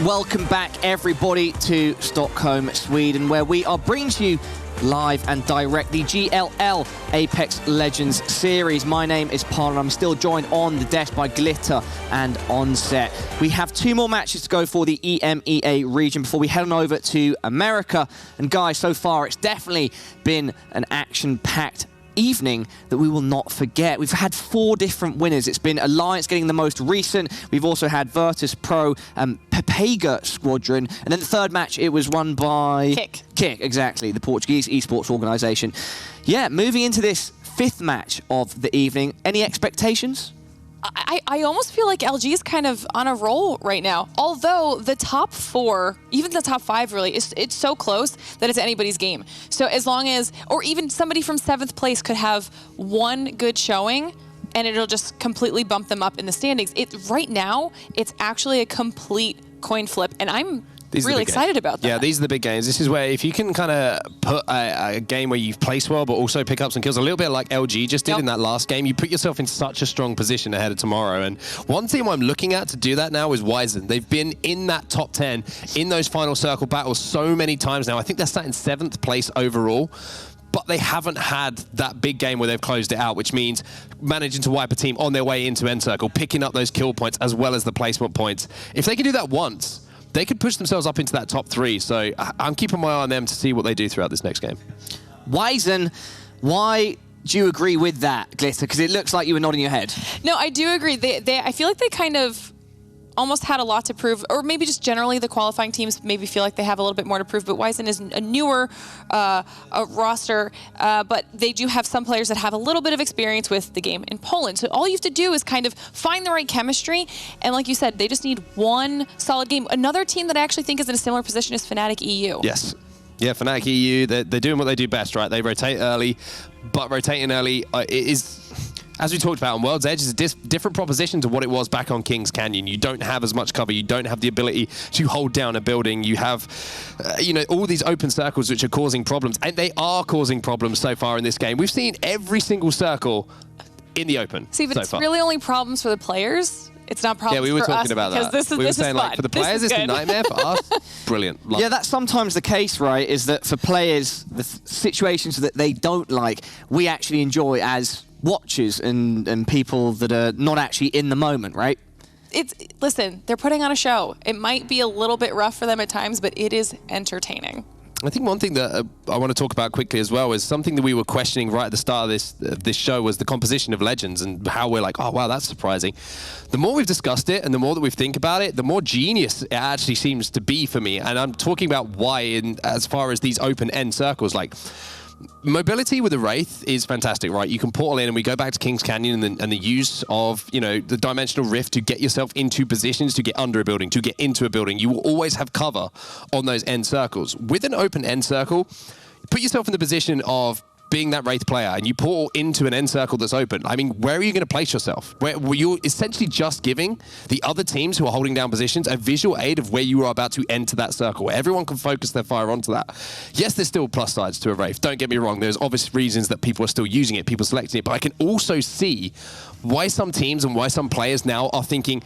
Welcome back, everybody, to Stockholm, Sweden, where we are bringing to you live and direct the GLL Apex Legends series. My name is Paul, and I'm still joined on the desk by Glitter and Onset. We have 2 more matches to go for the EMEA region before we head on over to America. And guys, so far it's definitely been an action-packed evening that we will not forget. We've had 4 different winners. It's been Alliance getting the most recent. We've also had Virtus Pro, Pepega Squadron, and then the third match, it was won by... Kick, exactly, the Portuguese esports organisation. Yeah, moving into this 5th match of the evening, any expectations? I almost feel like LG is kind of on a roll right now. Although the top 4, even the top 5 really, it's so close that it's anybody's game. So as long as, or even somebody from 7th place could have 1 good showing and it'll just completely bump them up in the standings. Right now, it's actually a complete coin flip, and I'm really excited about that. Yeah, these are the big games. This is where if you can kind of put a game where you've placed well, but also pick up some kills, a little bit like LG just did in that last game, you put yourself in such a strong position ahead of tomorrow. And one team I'm looking at to do that now is Wizen. They've been in that top 10 in those final circle battles so many times now. I think they're sat in 7th place overall. But they haven't had that big game where they've closed it out, which means managing to wipe a team on their way into end circle, picking up those kill points as well as the placement points. If they can do that once, they could push themselves up into that top 3. So I'm keeping my eye on them to see what they do throughout this next game. Wizen, why do you agree with that, Glitter? Because it looks like you were nodding your head. No, I do agree. I feel like they kind of almost had a lot to prove, or maybe just generally the qualifying teams maybe feel like they have a little bit more to prove, but Wizen is a newer roster, but they do have some players that have a little bit of experience with the game in Poland. So all you have to do is kind of find the right chemistry, and like you said, they just need 1 solid game. Another team that I actually think is in a similar position is Fnatic EU. Yes. Yeah, Fnatic EU, they're doing what they do best, right? They rotate early, but rotating early is... As we talked about on World's Edge, is a different proposition to what it was back on Kings Canyon. You don't have as much cover. You don't have the ability to hold down a building. You have, you know, all these open circles which are causing problems. And they are causing problems so far in this game. We've seen every single circle in the open. See, but it's really only problems for the players. It's not problems for us. Yeah, we were talking about that. We were saying, like, for the players, it's a nightmare. For us, brilliant. Yeah, that's sometimes the case, right? Is that for players, the situations that they don't like, we actually enjoy as watchers and people that are not actually in the moment, right? Listen, they're putting on a show. It might be a little bit rough for them at times, but it is entertaining. I think one thing that I want to talk about quickly as well is something that we were questioning right at the start of this show was the composition of Legends and how we're like, oh, wow, that's surprising. The more we've discussed it and the more that we think about it, the more genius it actually seems to be for me. And I'm talking about why as far as these open-end circles, like... Mobility with the Wraith is fantastic, right? You can portal in, and we go back to Kings Canyon and the use of, you know, the dimensional rift to get yourself into positions, to get under a building, to get into a building. You will always have cover on those end circles. With an open end circle, put yourself in the position of being that Wraith player, and you portal into an end circle that's open. I mean, where are you going to place yourself? Where you're essentially just giving the other teams who are holding down positions a visual aid of where you are about to enter that circle, where everyone can focus their fire onto that. Yes, there's still plus sides to a Wraith. Don't get me wrong. There's obvious reasons that people are still using it, people selecting it, but I can also see why some teams and why some players now are thinking,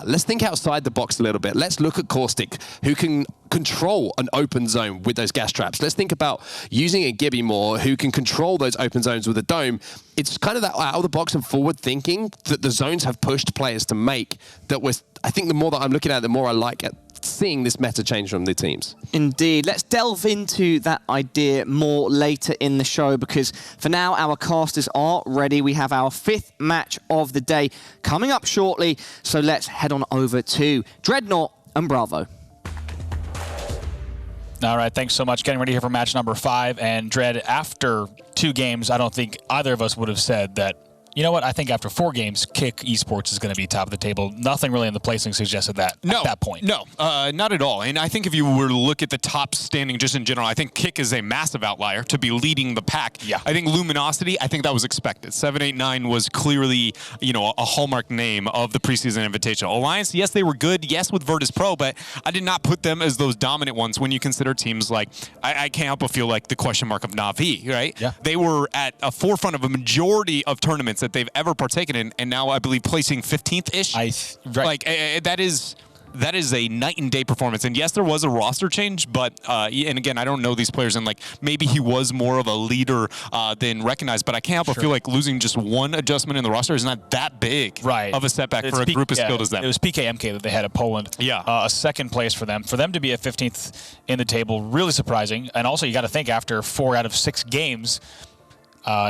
let's think outside the box a little bit. Let's look at Caustic, who can control an open zone with those gas traps. Let's think about using a Gibby more, who can control those open zones with a dome. It's kind of that out of the box and forward thinking that the zones have pushed players to make that was, I think the more that I'm looking at it, the more I like it. Seeing this meta change from the teams. Indeed. Let's delve into that idea more later in the show, because for now our casters are ready. We have our 5th match of the day coming up shortly, so let's head on over to Dreadnought and Bravo. All right, thanks so much. Getting ready here for match number 5. And Dread, after 2 games, I don't think either of us would have said that, you know what, I think after 4 games, Kick Esports is going to be top of the table. Nothing really in the placing suggested that at that point. No, not at all. And I think if you were to look at the top standing just in general, I think Kick is a massive outlier to be leading the pack. Yeah. I think Luminosity, I think that was expected. 789 was clearly, you know, a hallmark name of the preseason invitational. Alliance, yes, they were good. Yes, with Virtus Pro, but I did not put them as those dominant ones when you consider teams like, I can't help but feel like the question mark of Na'Vi, right? Yeah. They were at a forefront of a majority of tournaments that they've ever partaken in, and now I believe placing 15th-ish. Right. Like, that is that is a night and day performance. And yes, there was a roster change, but and again, I don't know these players, and like maybe he was more of a leader than recognized. But I can't help but feel like losing just one adjustment in the roster is not that big of a setback for a group as skilled as them. It was PKMK that they had at Poland. Yeah, a second place for them. For them to be at 15th in the table, really surprising. And also, you got to think after 4 out of 6 games.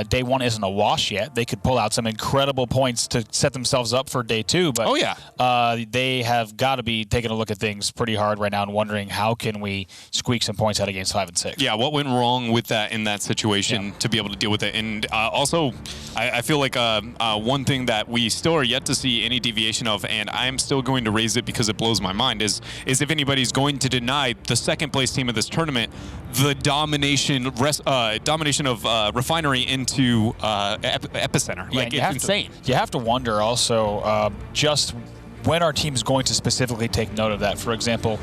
Day 1 isn't a wash yet. They could pull out some incredible points to set themselves up for day 2. But they have got to be taking a look at things pretty hard right now and wondering how can we squeak some points out against 5 and 6. Yeah, what went wrong with that in that situation to be able to deal with it? And also, I feel like one thing that we still are yet to see any deviation of, and I'm still going to raise it because it blows my mind, is if anybody's going to deny the second place team of this tournament the domination of Refinery into Epicenter. Like, it's insane. You have to wonder also just when are teams going to specifically take note of that? For example,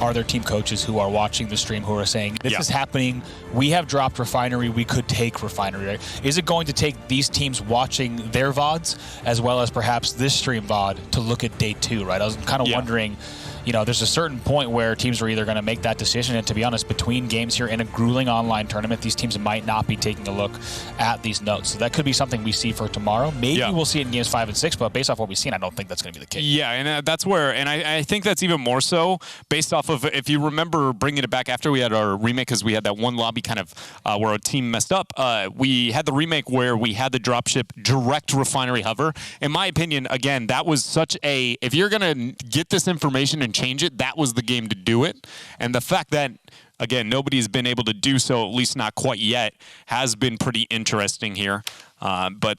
are there team coaches who are watching the stream who are saying, this is happening, we have dropped Refinery, we could take Refinery, right? Is it going to take these teams watching their VODs as well as perhaps this stream VOD to look at day 2, right? I was kind of wondering, you know, there's a certain point where teams are either going to make that decision, and to be honest, between games here in a grueling online tournament, these teams might not be taking a look at these notes. So that could be something we see for tomorrow. Maybe we'll see it in games 5 and 6, but based off what we've seen, I don't think that's going to be the case. Yeah, and that's where, and I think that's even more so based off of, if you remember bringing it back after we had our remake, because we had that one lobby kind of where a team messed up, we had the remake where we had the dropship direct Refinery hover. In my opinion, again, that was such a, if you're going to get this information and change it, that was the game to do it. And the fact that, again, nobody's been able to do so, at least not quite yet, has been pretty interesting here. But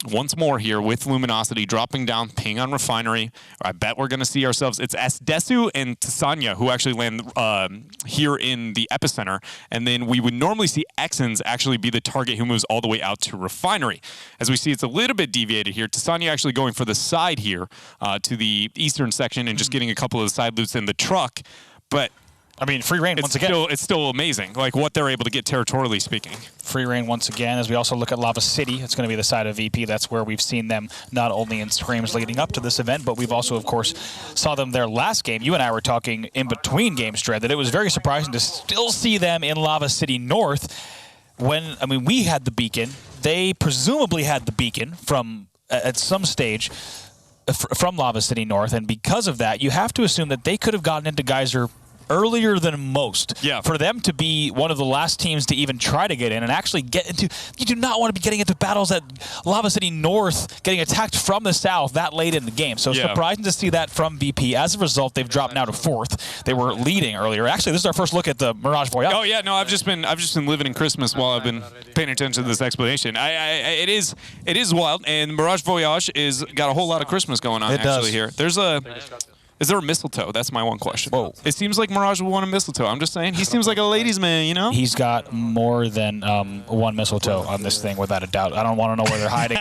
once more here with Luminosity dropping down, ping on Refinery. I bet we're going to see ourselves. It's Asdesu and Tsanya who actually land here in the Epicenter. And then we would normally see Exons actually be the target who moves all the way out to Refinery. As we see, it's a little bit deviated here. Tsanya actually going for the side here to the eastern section and just getting a couple of the side loops in the truck. But I mean, free reign once again. It's still amazing, like what they're able to get territorially speaking. Free reign once again, as we also look at Lava City. It's going to be the side of VP. That's where we've seen them not only in scrims leading up to this event, but we've also, of course, saw them their last game. You and I were talking in between games, Dred, that it was very surprising to still see them in Lava City North when, I mean, we had the beacon. They presumably had the beacon from, at some stage, from Lava City North, and because of that, you have to assume that they could have gotten into Geyser earlier than most. Yeah. For them to be one of the last teams to even try to get in and actually get into, you do not want to be getting into battles at Lava City North, getting attacked from the south that late in the game. So surprising to see that from VP. As a result, they've dropped now to 4th. They were leading earlier. Actually, this is our first look at the Mirage Voyage. Oh yeah, no, I've just been living in Christmas while I've been paying attention to this explanation. It is wild, and Mirage Voyage is got a whole lot of Christmas going on here. Is there a mistletoe? That's my one question. Whoa. It seems like Mirage would want a mistletoe. I'm just saying. He seems like a ladies' man, you know? He's got more than one mistletoe on this thing, without a doubt. I don't want to know where they're hiding.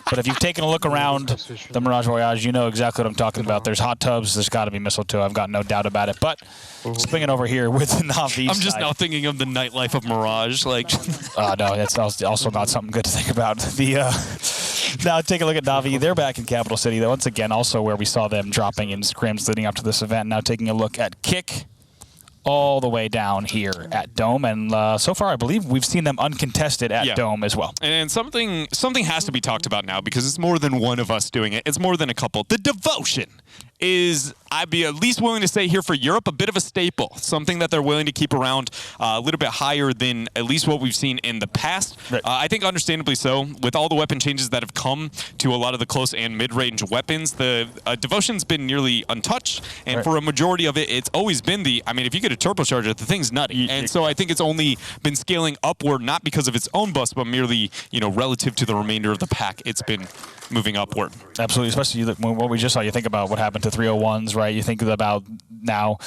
But if you've taken a look around the Mirage Voyage, you know exactly what I'm talking about. There's hot tubs. There's got to be mistletoe. I've got no doubt about it. But swinging over here with the Na'Vi I'm just now thinking of the nightlife of Mirage. Like, no, that's also not something good to think about. Now take a look at Na'Vi. They're back in Capital City. Once again, also where we saw them dropping in scrims leading up to this event. Now taking a look at Kick all the way down here at Dome. And so far, I believe we've seen them uncontested at Dome as well. And something has to be talked about now because it's more than one of us doing it. It's more than a couple. The devotion is, I'd be at least willing to say here for Europe, a bit of a staple. Something that they're willing to keep around a little bit higher than at least what we've seen in the past. Right. I think understandably so. With all the weapon changes that have come to a lot of the close and mid-range weapons, the devotion's been nearly untouched. And for a majority of it, it's always been the, I mean, if you get a turbocharger, the thing's nutty. And so I think it's only been scaling upward, not because of its own bust, but merely, you know, relative to the remainder of the pack, it's been moving upward. Absolutely, especially what we just saw. You think about what happened to 301s, right? You think about now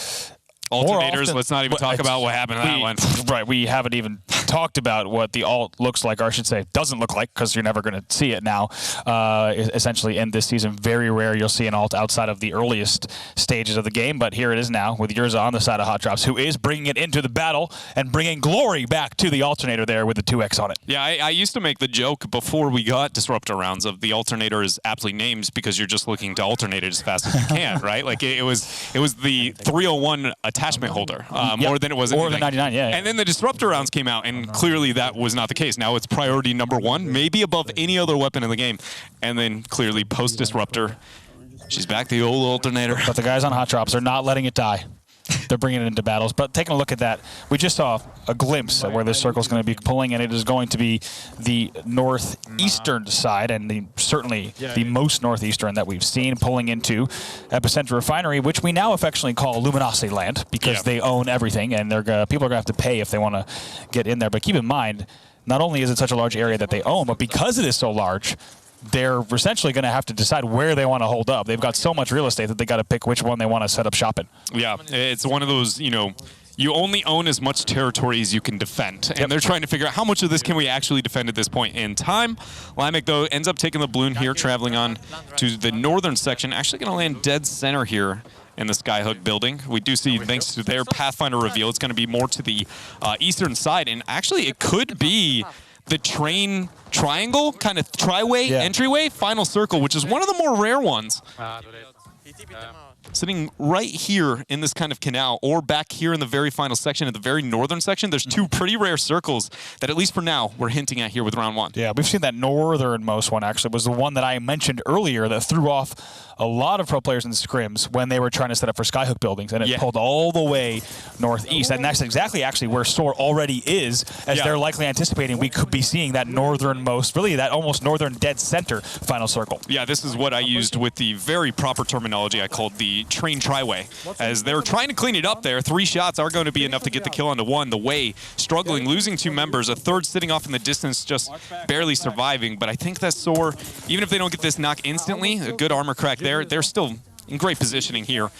Alternators, let's not even talk about what happened in that one. Right, we haven't even talked about what the alt looks like, or I should say doesn't look like, because you're never going to see it now. Essentially, in this season, very rare you'll see an alt outside of the earliest stages of the game, but here it is now with Yurza on the side of Hot Drops, who is bringing it into the battle and bringing glory back to the alternator there with the 2x on it. Yeah, I used to make the joke before we got Disruptor rounds of the alternator is aptly named because you're just looking to alternate it as fast as you can, right? Like it was the 301 attachment holder more than it was anything. Or the 99, yeah. And then the Disruptor rounds came out, and clearly that was not the case. Now it's priority number 1, maybe above any other weapon in the game. And then clearly post-Disruptor, she's back to the old alternator. But the guys on Hot Drops are not letting it die. They're bringing it into battles. But taking a look at that, we just saw a glimpse at where this circle is going to be pulling, and it is going to be the northeastern side, and certainly the most northeastern that we've seen, pulling into Epicenter Refinery, which we now affectionately call Luminosity Land, because they own everything, and people are going to have to pay if they want to get in there. But keep in mind, not only is it such a large area that they own, but because it is so large, they're essentially going to have to decide where they want to hold up. They've got so much real estate that they got to pick which one they want to set up shop in. Yeah, it's one of those, you only own as much territory as you can defend. And they're trying to figure out how much of this can we actually defend at this point in time. Limek, though, ends up taking the balloon here, traveling on to the northern section. Actually going to land dead center here in the Skyhook building. We do see, thanks to their Pathfinder reveal, it's going to be more to the eastern side. And actually, it could be the train triangle, kind of tri-way entryway, final circle, which is one of the more rare ones. Sitting right here in this kind of canal, or back here in the very final section, at the very northern section, there's 2 pretty rare circles that, at least for now, we're hinting at here with round 1. Yeah, we've seen that northernmost one, actually, was the one that I mentioned earlier that threw off a lot of pro players in scrims when they were trying to set up for Skyhook buildings, and it pulled all the way northeast. And that's exactly actually where SOAR already is, as they're likely anticipating we could be seeing that northernmost, really that almost northern dead center final circle. Yeah, this is what I used with the very proper terminology I called the train tri-way. As they're trying to clean it up there, 3 shots are going to be enough to get the kill onto 1. The way struggling, losing 2 members, a third sitting off in the distance, just barely surviving. But I think that SOAR, even if they don't get this knock instantly, a good armor crack there, they're still in great positioning here,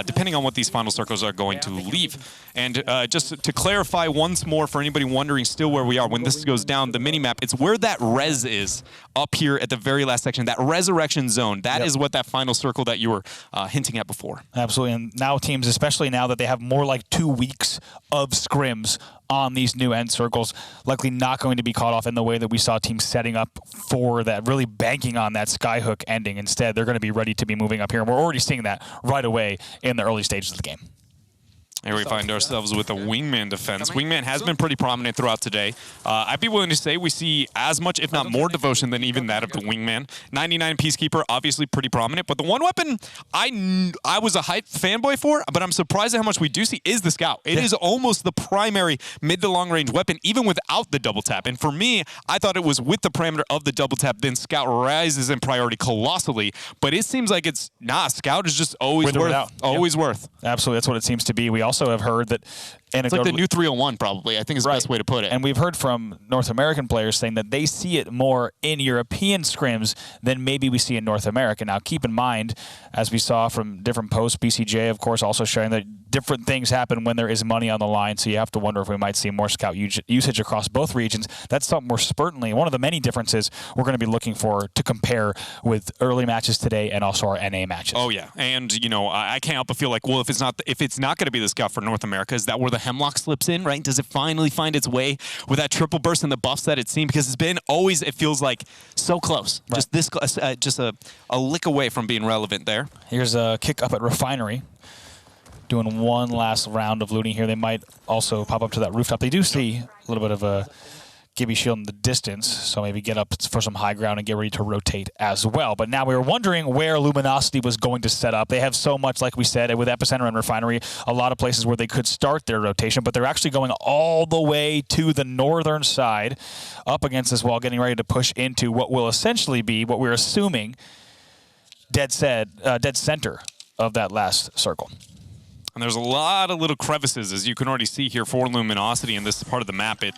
depending on what these final circles are going to leave. And just to clarify once more for anybody wondering still where we are, when this goes down, the mini-map, it's where that res is up here at the very last section, that resurrection zone. That is what that final circle that you were hinting at before. Absolutely, and now teams, especially now that they have more like 2 weeks of scrims on these new end circles, likely not going to be caught off in the way that we saw teams setting up for that, really banking on that Skyhook ending. Instead, they're going to be ready to be moving up here, and we're already seeing that right away in the early stages of the game. Here we find ourselves with a wingman defense. Wingman has been pretty prominent throughout today. I'd be willing to say we see as much, if not more, devotion than even that of the wingman. 99 Peacekeeper, obviously pretty prominent, but the one weapon I was a hype fanboy for, but I'm surprised at how much we do see, is the Scout. It is almost the primary mid to long range weapon, even without the double tap. And for me, I thought it was with the parameter of the double tap, then Scout rises in priority colossally, but it seems like it's not. Scout is just always worth. Absolutely, that's what it seems to be. We also have heard that it's like the new 301, probably, I think is the best way to put it. And we've heard from North American players saying that they see it more in European scrims than maybe we see in North America. Now, keep in mind, as we saw from different posts, BCJ, of course, also sharing that different things happen when there is money on the line, so you have to wonder if we might see more Scout usage across both regions. That's something we're certainly, one of the many differences we're going to be looking for to compare with early matches today and also our NA matches. Oh, yeah. And, I can't help but feel like, well, if it's not going to be the Scout for North America, is that where the Hemlock slips in, right? Does it finally find its way with that triple burst and the buffs that it's seen? Because it's been always, it feels like, so close. Right. Just this close, just a lick away from being relevant there. Here's a kick up at Refinery. Doing one last round of looting here. They might also pop up to that rooftop. They do see a little bit of a Gibby shield in the distance, so maybe get up for some high ground and get ready to rotate as well. But now we were wondering where Luminosity was going to set up. They have so much, like we said, with Epicenter and Refinery, a lot of places where they could start their rotation, but they're actually going all the way to the northern side, up against this wall, getting ready to push into what will essentially be, what we're assuming, dead center of that last circle. And there's a lot of little crevices, as you can already see here, for Luminosity in this part of the map. It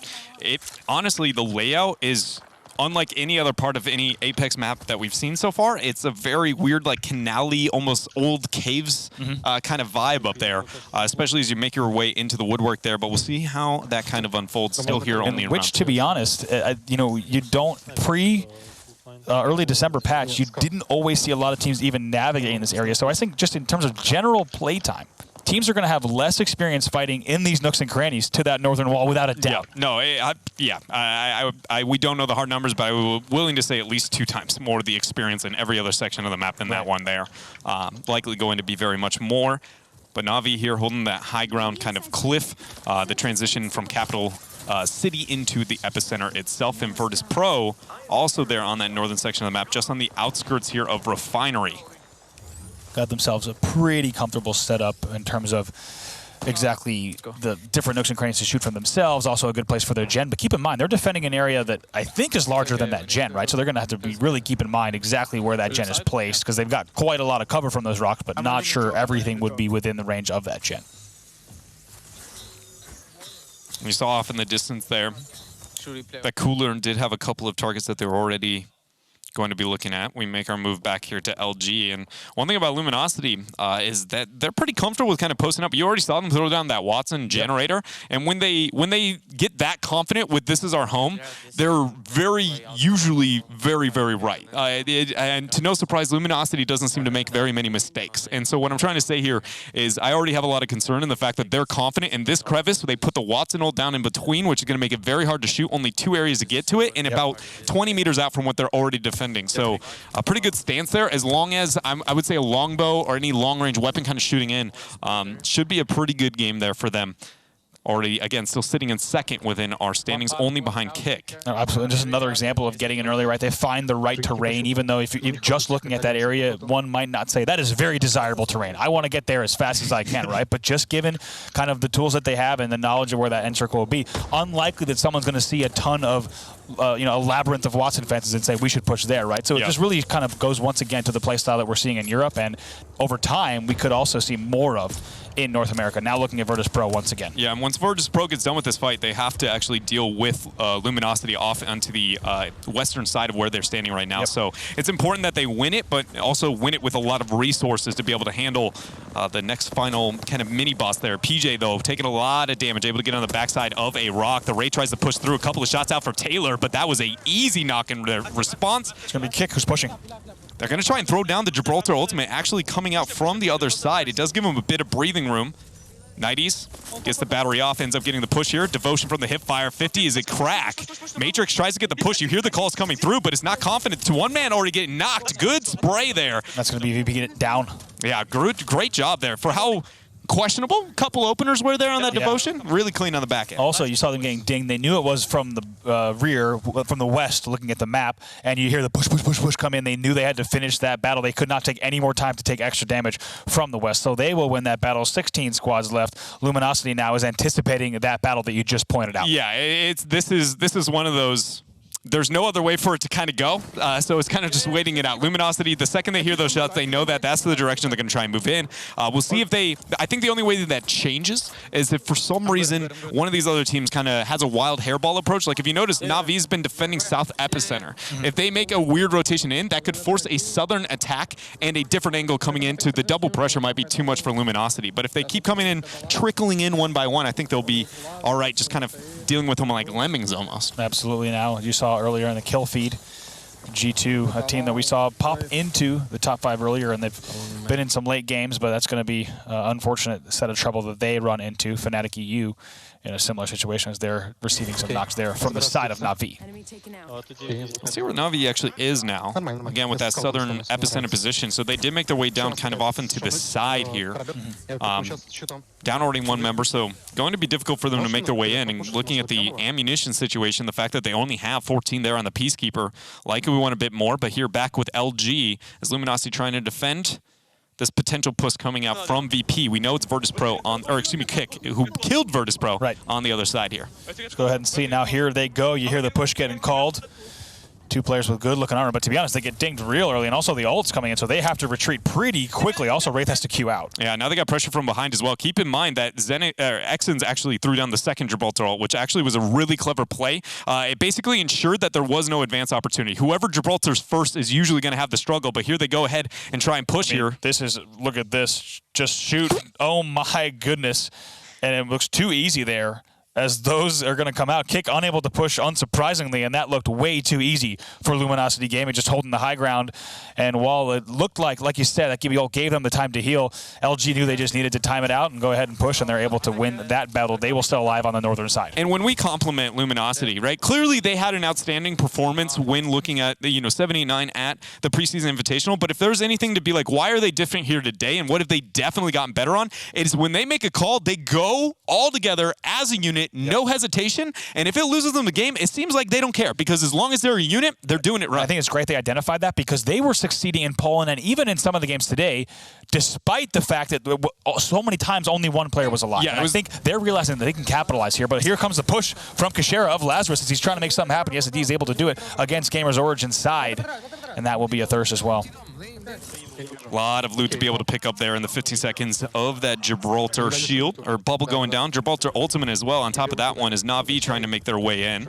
honestly, the layout is unlike any other part of any Apex map that we've seen so far, it's a very weird, like canal-y, almost old caves kind of vibe up there, especially as you make your way into the woodwork there. But we'll see how that kind of unfolds. Still here only in which, round to be honest, you know, you don't early December patch, you didn't always see a lot of teams even navigating this area. So I think just in terms of general playtime, teams are going to have less experience fighting in these nooks and crannies to that northern wall without a doubt. Yeah, no, we don't know the hard numbers, but I was willing to say at least 2 times more of the experience in every other section of the map than that one there. Likely going to be very much more. But Na'Vi here holding that high ground kind of cliff, the transition from capital city into the epicenter itself. And Virtus Pro also there on that northern section of the map, just on the outskirts here of Refinery. Got themselves a pretty comfortable setup in terms of exactly the different nooks and crannies to shoot from themselves. Also a good place for their gen. But keep in mind, they're defending an area that I think is larger than that gen, right? So they're going to have to be really keep in mind exactly where that gen is placed, because they've got quite a lot of cover from those rocks, but not sure everything would be within the range of that gen. We saw off in the distance there that Cooler did have a couple of targets that they were already going to be looking at. We make our move back here to LG, and one thing about Luminosity is that they're pretty comfortable with kind of posting up. You already saw them throw down that Watson generator, and when they get that confident with this is our home, they're usually very right. And to no surprise, Luminosity doesn't seem to make very many mistakes. And so what I'm trying to say here is I already have a lot of concern in the fact that they're confident in this crevice. They put the Watson ult down in between, which is going to make it very hard to shoot. Only 2 areas to get to it, and about 20 meters out from what they're already defending. So a pretty good stance there, as long as I would say a longbow or any long-range weapon kind of shooting in should be a pretty good game there for them. Already, again, still sitting in second within our standings, only behind Kick. Oh, absolutely. Just another example of getting in early, right? They find the right terrain, even though if you're just looking at that area, one might not say that is very desirable terrain. I want to get there as fast as I can, right? But just given kind of the tools that they have and the knowledge of where that end circle will be, unlikely that someone's going to see a ton of, you know, a labyrinth of Watson fences and say we should push there, right? So it just really kind of goes once again to the play style that we're seeing in Europe, and over time we could also see more of in North America. Now looking at Virtus Pro once again. Yeah, and once Virtus Pro gets done with this fight, they have to actually deal with Luminosity off onto the western side of where they're standing right now. So it's important that they win it, but also win it with a lot of resources to be able to handle the next final kind of mini-boss there. PJ, though, taking a lot of damage, able to get on the backside of a rock. The Ray tries to push through, a couple of shots out for Taylor, but that was a easy knock in their response. It's going to be Kick who's pushing. They're going to try and throw down the Gibraltar ultimate, actually coming out from the other side. It does give him a bit of breathing room. 90s gets the battery off, ends up getting the push here. Devotion from the hip fire. 50 is a crack. Matrix tries to get the push. You hear the calls coming through, but it's not confident. To one man already getting knocked. Good spray there. That's going to be VP get it down. Yeah, great job there. For how questionable couple openers were there on that Devotion. Really clean on the back end. Also, you saw them getting dinged. They knew it was from the rear, from the west, looking at the map, and you hear the push come in. They knew they had to finish that battle. They could not take any more time to take extra damage from the west, so they will win that battle. 16 squads left. Luminosity now is anticipating that battle that you just pointed out. Yeah, this is one of those. There's no other way for it to kind of go, so it's kind of just waiting it out. Luminosity, the second they hear those shots, they know that that's the direction they're going to try and move in. We'll see if they, I think the only way that changes is if for some reason one of these other teams kind of has a wild hairball approach. Like if you notice, Na'Vi's been defending South Epicenter. If they make a weird rotation in, that could force a southern attack, and a different angle coming into the double pressure might be too much for Luminosity. But if they keep coming in, trickling in one by one, I think they'll be all right, just kind of dealing with them like lemmings almost. Absolutely. Now, you saw earlier in the kill feed, G2, a team that we saw pop into the top 5 earlier, and they've been in some late games, but that's going to be an unfortunate set of trouble that they run into. Fnatic EU in a similar situation as they're receiving some knocks there from the side of Na'Vi. Let's see where Na'Vi actually is now. Again, with that southern epicenter position. So they did make their way down kind of off into the side here. Down already one member, so going to be difficult for them to make their way in. And looking at the ammunition situation, the fact that they only have 14 there on the Peacekeeper, likely we want a bit more. But here back with LG, is Luminosity trying to defend this potential push coming out from VP. We know it's Virtus Pro on, or excuse me, Kick, who killed Virtus Pro on the other side here. Let's go ahead and see. Now here they go. You hear the push getting called. Two players with good looking armor, but to be honest, they get dinged real early, and also the ult's coming in, so they have to retreat pretty quickly. Also, Wraith has to queue out. Yeah, now they got pressure from behind as well. Keep in mind that Exons actually threw down the second Gibraltar ult, which actually was a really clever play. It basically ensured that there was no advance opportunity. Whoever Gibraltar's first is usually going to have the struggle, but here they go ahead and try and push here. This is, look at this, just shoot. Oh my goodness. And it looks too easy there, as those are going to come out. Kick unable to push, unsurprisingly, and that looked way too easy for Luminosity Gaming, just holding the high ground. And while it looked like you said, that gave them the time to heal, LG knew they just needed to time it out and go ahead and push, and they're able to win that battle. They will still alive on the northern side. And when we compliment Luminosity, right, clearly they had an outstanding performance when looking at, 789 at the preseason invitational. But if there's anything to be like, why are they different here today, and what have they definitely gotten better on, it is when they make a call, they go all together as a unit, no hesitation, and if it loses them the game, it seems like they don't care, because as long as they're a unit, they're doing it right. I think it's great they identified that, because they were succeeding in Poland and even in some of the games today, despite the fact that so many times only one player was alive. Yeah, I think they're realizing that they can capitalize here, but here comes the push from Kashera of Lazarus as he's trying to make something happen. Yes, indeed, he's able to do it against Gamers Origin side, and that will be a thirst as well. A lot of loot to be able to pick up there in the 15 seconds of that Gibraltar shield, or bubble going down. Gibraltar ultimate as well. On top of that one is Na'Vi trying to make their way in.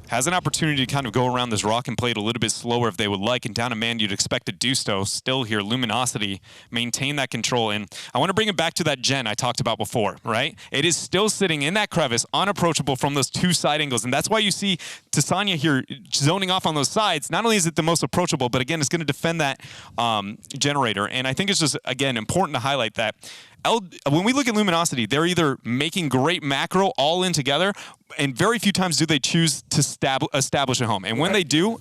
Has an opportunity to kind of go around this rock and play it a little bit slower if they would like, and down a man you'd expect to do so. Still here, Luminosity maintain that control, and I want to bring it back to that gen I talked about before, right? It is still sitting in that crevice, unapproachable from those two side angles, and that's why you see Tasanya here zoning off on those sides. Not only is it the most approachable, but again, it's going to defend that generator, and I think it's just, again, important to highlight that when we look at Luminosity, they're either making great macro all in together, and very few times do they choose to establish a home. And when they do,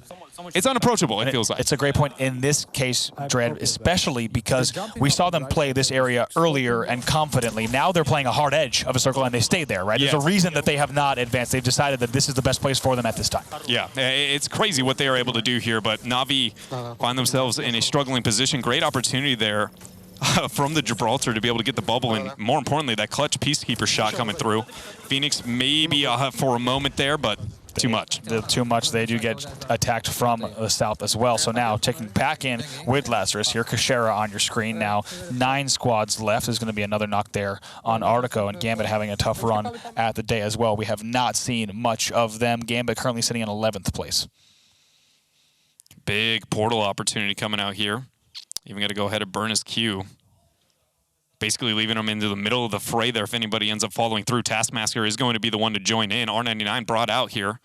it's unapproachable, it feels like. It's a great point in this case, Dread, especially because we saw them play this area earlier and confidently. Now they're playing a hard edge of a circle, and they stayed there, right? Yeah. There's a reason that they have not advanced. They've decided that this is the best place for them at this time. Yeah, it's crazy what they are able to do here, but Na'Vi find themselves in a struggling position. Great opportunity there from the Gibraltar to be able to get the bubble, and more importantly, that clutch Peacekeeper shot coming through. Phoenix maybe for a moment there, but too much. Too much. They do get attacked from the south as well. So now taking back in with Lazarus here, Kashera on your screen now. 9 squads left. There's going to be another knock there on Artico, and Gambit having a tough run at the day as well. We have not seen much of them. Gambit currently sitting in 11th place. Big portal opportunity coming out here. Even got to go ahead and burn his Q. Basically leaving him into the middle of the fray there if anybody ends up following through. Taskmaster is going to be the one to join in. R99 brought out here.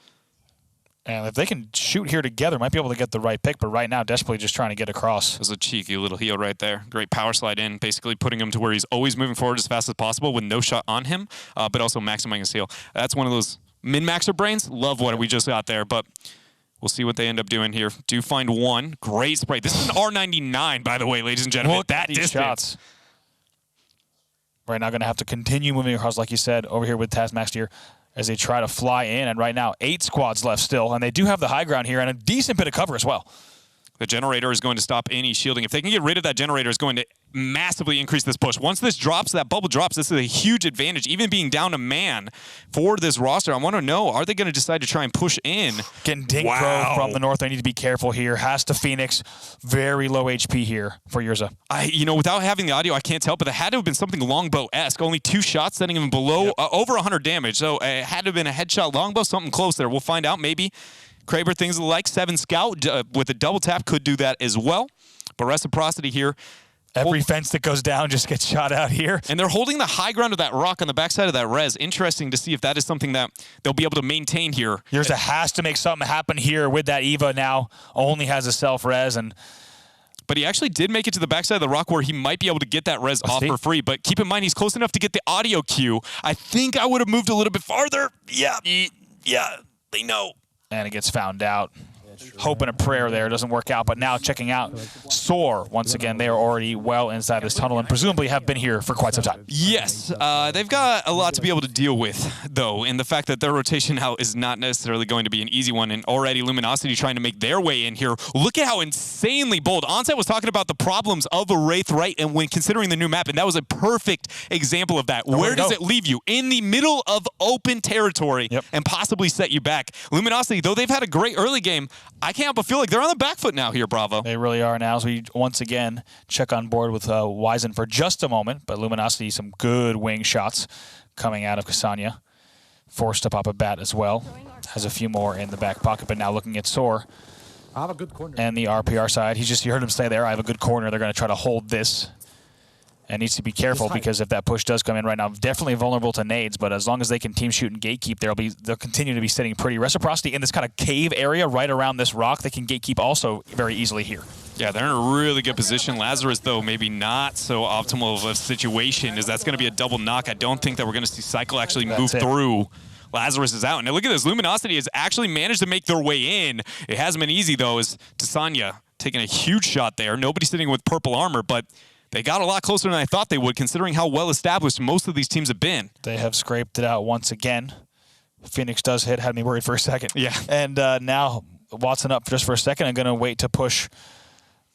And if they can shoot here together, might be able to get the right pick, but right now, desperately just trying to get across. It was a cheeky little heal right there. Great power slide in, basically putting him to where he's always moving forward as fast as possible with no shot on him, but also maximizing his heal. That's one of those min-maxer brains. Love what we just got there, but we'll see what they end up doing here. Do find one. Great spray. This is an R99, by the way, ladies and gentlemen. Look at these shots. Right now, going to have to continue moving across, like you said, over here with Taskmaster here as they try to fly in. And right now, 8 squads left still, and they do have the high ground here and a decent bit of cover as well. The generator is going to stop any shielding. If they can get rid of that generator, it's going to massively increase this push. Once this drops, that bubble drops, this is a huge advantage. Even being down a man for this roster, I want to know, are they going to decide to try and push in? Getting dink from the north. They need to be careful here. Has to Phoenix. Very low HP here for Yurza. Without having the audio, I can't tell, but it had to have been something longbow-esque. Only 2 shots, sending him below over 100 damage. So it had to have been a headshot longbow, something close there. We'll find out maybe. Kraber, things like 7 Scout with a double tap could do that as well. But reciprocity here. Every fence that goes down just gets shot out here. And they're holding the high ground of that rock on the backside of that res. Interesting to see if that is something that they'll be able to maintain here. Yurza has to make something happen here with that Eva now. Only has a self-res. But he actually did make it to the backside of the rock where he might be able to get that res off for free. But keep in mind, he's close enough to get the audio cue. I think I would have moved a little bit farther. Yeah, they know. And it gets found out. hope and a prayer there. It doesn't work out. But now checking out Soar, once again, they are already well inside this tunnel and presumably have been here for quite some time. Yes, they've got a lot to be able to deal with, though, in the fact that their rotation out is not necessarily going to be an easy one, and already Luminosity trying to make their way in here. Look at how insanely bold. Onset was talking about the problems of a Wraith, right, and when considering the new map, and that was a perfect example of that. Where does it leave you? In the middle of open territory and possibly set you back. Luminosity, though they've had a great early game, I can't help but feel like they're on the back foot now here, Bravo. They really are now, as we once again check on board with Wizen for just a moment, but Luminosity, some good wing shots coming out of Ksania. Forced to pop a bat as well. Has a few more in the back pocket, but now looking at Soar. I have a good corner. And the RPR side, you heard him say there, I have a good corner. They're going to try to hold this. And needs to be careful because if that push does come in right now, definitely vulnerable to nades, but as long as they can team shoot and gatekeep, they'll continue to be sitting pretty. Reciprocity in this kind of cave area right around this rock, they can gatekeep also very easily here. Yeah, they're in a really good position. Lazarus, though, maybe not so optimal of a situation, as that's going to be a double knock. I don't think that we're going to see Cycle actually move through. Lazarus is out. And look at this. Luminosity has actually managed to make their way in. It hasn't been easy, though, as Tasanya taking a huge shot there. Nobody sitting with purple armor, but they got a lot closer than I thought they would, considering how well established most of these teams have been. They have scraped it out once again. Phoenix does hit, had me worried for a second. Yeah. And now Watson up just for a second. I'm going to wait to push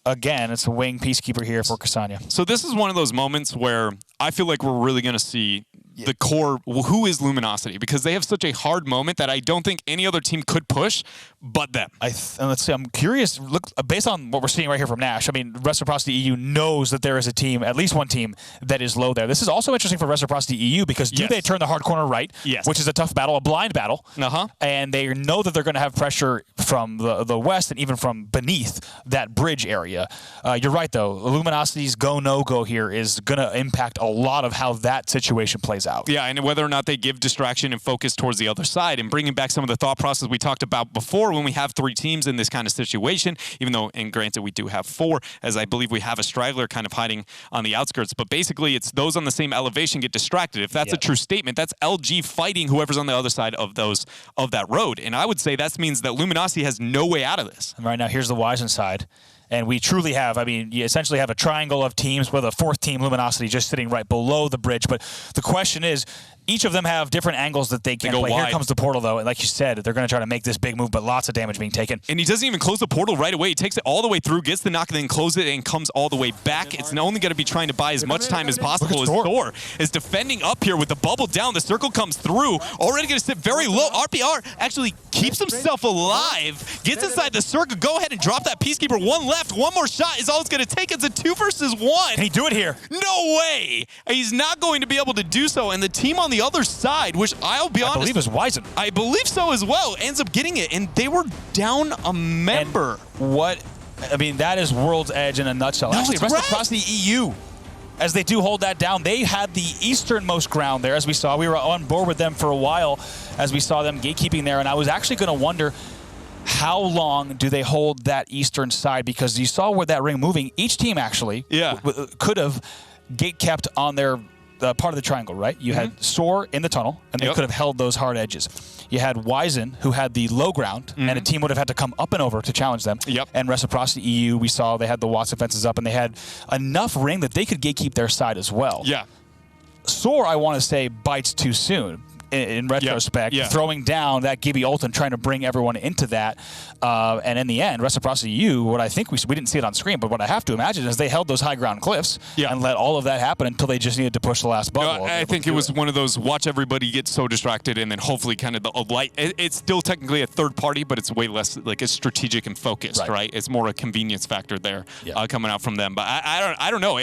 again. It's a wing peacekeeper here for Ksania. So this is one of those moments where I feel like we're really going to see the core, who is Luminosity, because they have such a hard moment that I don't think any other team could push but them. And let's see, I'm curious, look, based on what we're seeing right here from Nash, I mean, Reciprocity EU knows that there is a team, at least one team, that is low there. This is also interesting for Reciprocity EU because do they turn the hard corner right, which is a tough battle, a blind battle, and they know that they're going to have pressure from the west and even from beneath that bridge area. You're right, though. Luminosity's go, no-go here is going to impact a lot of how that situation plays out. Yeah, and whether or not they give distraction and focus towards the other side and bringing back some of the thought process we talked about before when we have 3 teams in this kind of situation, even though, and granted, we do have 4, as I believe we have a straggler kind of hiding on the outskirts. But basically, it's those on the same elevation get distracted. If that's a true statement, that's LG fighting whoever's on the other side of that road. And I would say that means that Luminosity has no way out of this. And right now, here's the Wizen side. And we truly have, I mean, you essentially have a triangle of teams with a 4th team, Luminosity, just sitting right below the bridge. But the question is, each of them have different angles that they can play. Here comes the portal, though. And like you said, they're going to try to make this big move, but lots of damage being taken. And he doesn't even close the portal right away. He takes it all the way through, gets the knock, then closes it, and comes all the way back. It's only going to be trying to buy as much time as possible as Thor is defending up here with the bubble down. The circle comes through. Already going to sit very low. RPR actually keeps himself alive, gets inside the circle. Go ahead and drop that Peacekeeper. 1 left. 1 more shot is all it's going to take. It's a 2 versus 1. Can he do it here? No way. He's not going to be able to do so. And the team on the other side, which I'll be honest, I believe is Wizen. I believe so as well, ends up getting it. And they were down a member. And I mean, that is World's Edge in a nutshell. No, actually, Reciprocity EU, as they do hold that down, they had the easternmost ground there, as we saw. We were on board with them for a while as we saw them gatekeeping there. And I was actually going to wonder, how long do they hold that eastern side? Because you saw where that ring moving. Each team actually could have gate kept on their part of the triangle, right? You had Soar in the tunnel, and they could have held those hard edges. You had Wizen, who had the low ground, and a team would have had to come up and over to challenge them. And Reciprocity EU, we saw they had the Watson fences up, and they had enough ring that they could gatekeep their side as well. Soar, I want to say, bites too soon. In retrospect, throwing down that Gibby ult and trying to bring everyone into that. And in the end, Reciprocity U, what I think we didn't see it on screen, but what I have to imagine is they held those high ground cliffs and let all of that happen until they just needed to push the last bubble. I think it was one of those, watch everybody get so distracted and then hopefully kind of the light. It's still technically a third party, but it's way less, like, it's strategic and focused, right? It's more a convenience factor there coming out from them. But I don't know.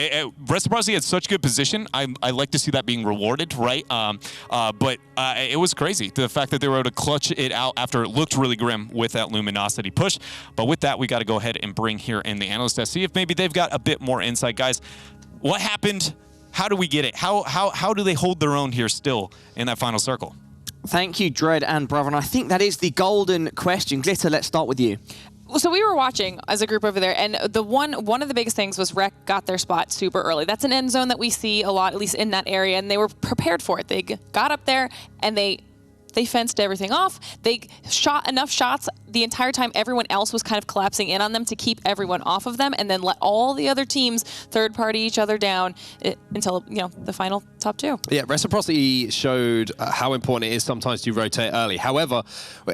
Reciprocity had such good position. I like to see that being rewarded, right? But it was crazy, the fact that they were able to clutch it out after it looked really grim with that Luminosity push. But with that, we got to go ahead and bring here in the analyst desk, see if maybe they've got a bit more insight. Guys, what happened? How do we get it? How do they hold their own here still in that final circle? Thank you, Dread and Brother. And I think that is the golden question. Glitter, let's start with you. So we were watching as a group over there, and one of the biggest things was Rec got their spot super early. That's an end zone that we see a lot, at least in that area, and they were prepared for it. They got up there, and they They fenced everything off. They shot enough shots the entire time everyone else was kind of collapsing in on them to keep everyone off of them, and then let all the other teams third-party each other down until, you know, the final top 2. Yeah, reciprocity showed how important it is sometimes to rotate early. However,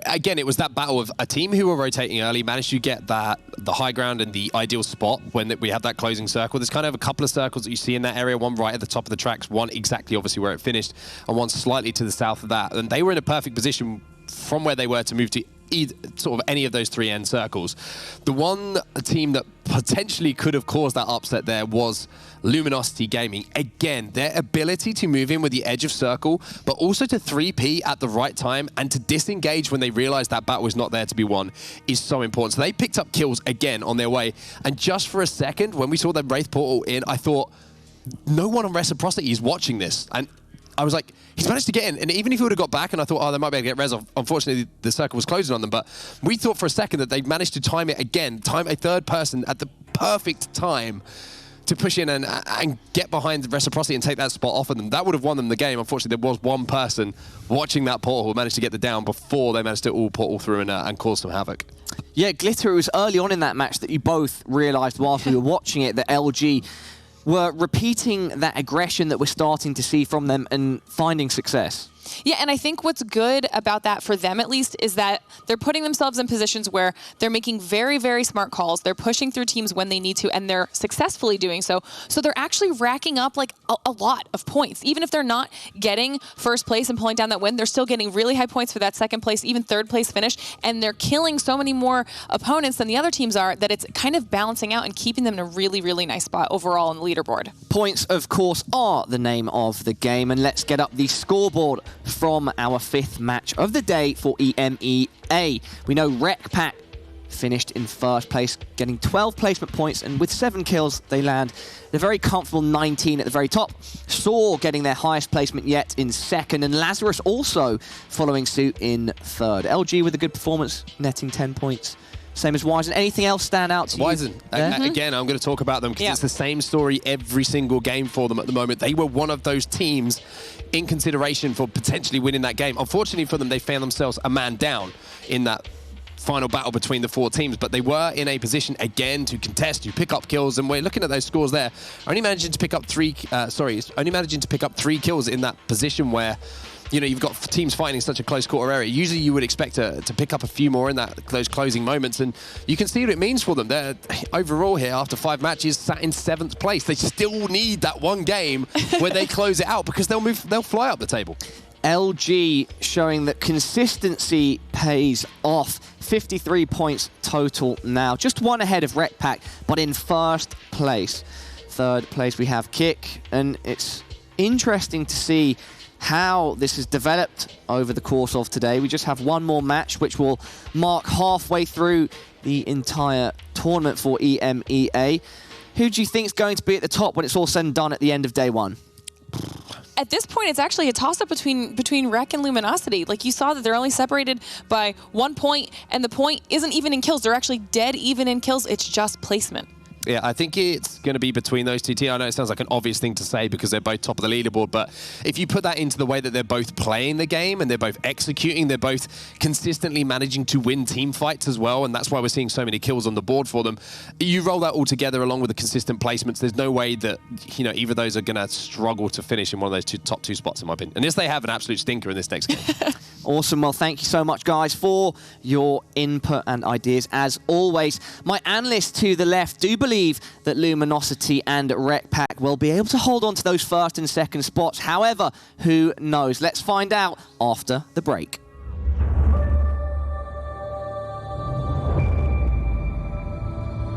again, it was that battle of a team who were rotating early managed to get the high ground and the ideal spot when we had that closing circle. There's kind of a couple of circles that you see in that area, one right at the top of the tracks, one exactly obviously where it finished, and one slightly to the south of that. And they were in a perfect position from where they were to move to sort of any of those 3 end circles. The one team that potentially could have caused that upset there was Luminosity Gaming. Again, their ability to move in with the edge of circle, but also to 3P at the right time and to disengage when they realized that battle was not there to be won is so important. So they picked up kills again on their way. And just for a second, when we saw the Wraith portal in, I thought, no one on Reciprocity is watching this. And I was like, he's managed to get in. And even if he would have got back, and I thought, oh, they might be able to get res off, unfortunately, the circle was closing on them. But we thought for a second that they'd managed to time it again, time a third person at the perfect time to push in and get behind Reciprocity and take that spot off of them. That would have won them the game. Unfortunately, there was one person watching that portal who managed to get the down before they managed to all portal through and cause some havoc. Yeah, Glitter, it was early on in that match that you both realized whilst we were watching it that LG were repeating that aggression that we're starting to see from them and finding success. Yeah, and I think what's good about that, for them at least, is that they're putting themselves in positions where they're making very, very smart calls. They're pushing through teams when they need to, and they're successfully doing so. So they're actually racking up like a lot of points. Even if they're not getting first place and pulling down that win, they're still getting really high points for that second place, even third place finish, and they're killing so many more opponents than the other teams are that it's kind of balancing out and keeping them in a really, really nice spot overall on the leaderboard. Points, of course, are the name of the game, and let's get up the scoreboard from our 5th match of the day for EMEA. We know RecPack finished in 1st place, getting 12 placement points, and with 7 kills, they land the very comfortable 19 at the very top. Saw getting their highest placement yet in 2nd, and Lazarus also following suit in 3rd. LG with a good performance, netting 10 points. Same as Wizen. Anything else stand out to you? Wizen. Again, I'm going to talk about them because it's the same story every single game for them at the moment. They were one of those teams in consideration for potentially winning that game. Unfortunately for them, they found themselves a man down in that final battle between the 4 teams, but they were in a position again to contest, to pick up kills, and we're looking at those scores there. Only managing to pick up 3 kills in that position where, you know, you've got teams fighting in such a close quarter area. Usually you would expect to pick up a few more in those closing moments, and you can see what it means for them. They're overall here, after 5 matches, sat in 7th place. They still need that one game where they close it out because they'll fly up the table. LG showing that consistency pays off. 53 points total now. Just one ahead of RecPack, but in 1st place. 3rd place we have Kick, and it's interesting to see how this has developed over the course of today. We just have one more match, which will mark halfway through the entire tournament for EMEA. Who do you think is going to be at the top when it's all said and done at the end of day 1? At this point, it's actually a toss-up between Rec and Luminosity. Like, you saw that they're only separated by 1 point, and the point isn't even in kills. They're actually dead even in kills. It's just placement. Yeah, I think it's going to be between those 2 teams. I know it sounds like an obvious thing to say because they're both top of the leaderboard, but if you put that into the way that they're both playing the game and they're both executing, they're both consistently managing to win team fights as well, and that's why we're seeing so many kills on the board for them. You roll that all together along with the consistent placements, there's no way that, you know, either of those are going to struggle to finish in one of those top 2 spots, in my opinion. Unless they have an absolute stinker in this next game. Awesome. Well, thank you so much, guys, for your input and ideas. As always, my analysts to the left do believe that Luminosity and RecPack will be able to hold on to those 1st and 2nd spots. However, who knows? Let's find out after the break.